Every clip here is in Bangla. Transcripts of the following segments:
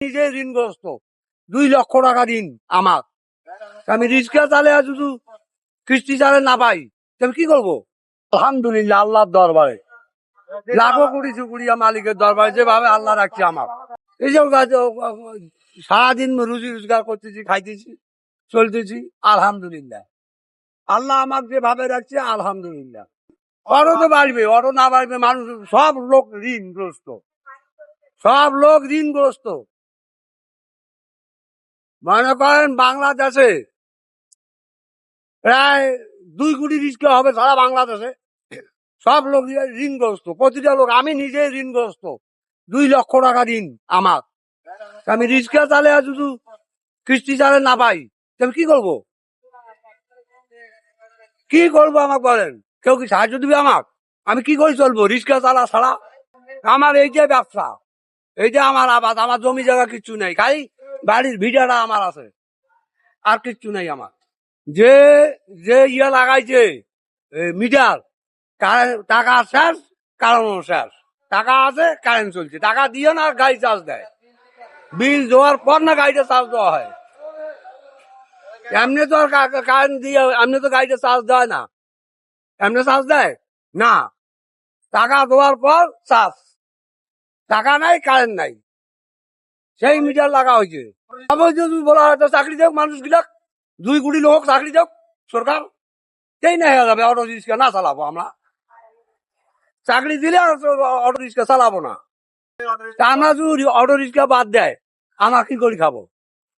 নিজে ঋণগ্রস্ত, 2 লক্ষ টাকা ঋণ আমার। আমি রিক্সা চালে আর শুধু কিস্তি চালে না পাই, আমি কি করবো? আলহামদুলিল্লাহ, আল্লাহর দরবারে লাখো কোটি শুকরিয়া মালিকের দরবারে, যেভাবে আল্লাহ রাখছে আমার। এই যে সারাদিন রুজি রোজগার করতেছি, খাইতেছি, চলতেছি, আলহামদুলিল্লাহ। আল্লাহ আমার যেভাবে রাখছে, আলহামদুলিল্লাহ। অটো তো বাড়বে, অটো না বাড়বে, মানুষ সব লোক ঋণগ্রস্ত, সব লোক ঋণগ্রস্ত। মনে করেন বাংলাদেশে প্রায় 2 কোটি রিক্সা হবে সারা বাংলাদেশে, সব লোক ঋণগ্রস্ত, প্রতিটা লোক। আমি নিজে ঋণগ্রস্ত, 2 লক্ষ টাকা ঋণ আমার। আমি রিক্সা চালে আর শুধু কিস্তি চালে না পাই, আমি কি করবো? কি করবো আমাকে বলেন? কেউ কি সাহায্য দিবে আমাকে? আমি কি করে চলবো রিক্সা চালা ছাড়া? আমার এই যে ব্যবসা, এই যে আমার আবাদ, আমার জমি জায়গা কিচ্ছু নেই, খালি বাড়ির ভিটাটা আমার আছে, আর কিচ্ছু নেই আমার। যে যে ইয়া লাগাইছে মিটার, টাকা শেষ, কারণ শেষ। টাকা আছে, কারেন্ট চলছে, টাকা দিয়ে না গাড়ি চার্জ দেয়, বিল দেওয়ার পর না গাড়িটা চার্জ দেওয়া হয়। এমনি তো আর কারেন্ট দিয়ে এমনি তো গাড়িটা চার্জ দেয় না, এমনি চার্জ দেয় না, টাকা দেওয়ার পর চার্জ। টাকা নাই, কারেন্ট নাই, সেই মিটার লাগা হয়েছে। যদি বলা হয় চাকরি দেখ মানুষ গিলাক, 2 কোটি লোক চাকরি দেখ সরকার, সেই না হয়ে যাবে অটো রিক্সা না চালাবো আমরা। চাকরি দিলে অটো রিক্সা চালাবো না। আমরা যদি অটো রিক্সা বাদ দেয়, আমরা কি করে খাবো?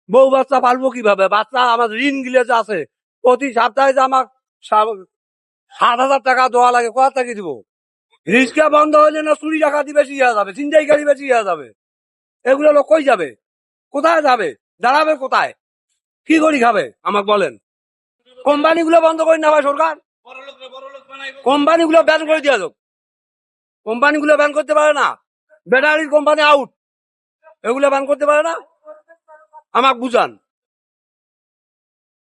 বউ বাচ্চা পালবো কিভাবে? বাচ্চা আমার ঋণ গিলে যে আছে, প্রতি সপ্তাহে যে আমার 7,000 টাকা দেওয়া লাগে, কোথা থেকে দিব? রিক্সা বন্ধ হলে না চুরি ডাকাতি বেশি হয়ে যাবে, ছিনতাই গাড়ি বেশি হয়ে যাবে। এগুলো লোক কই যাবে? কোথায় যাবে? দাঁড়াবে কোথায়? কি করি খাবে আমাকে বলেন? কোম্পানি গুলো বন্ধ করে নেওয়া সরকার, কোম্পানি গুলো ব্যান করে দিয়ে যাক। কোম্পানি গুলো ব্যান করতে পারে না, ব্যাটারির কোম্পানি আউট, এগুলো ব্যান করতে পারে না। আমাকে বুঝান,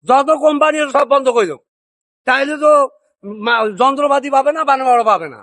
যত কোম্পানি সব বন্ধ করে দাও, তাইলে তো যন্ত্রপাতি পাবে না, বানানো পাবে না।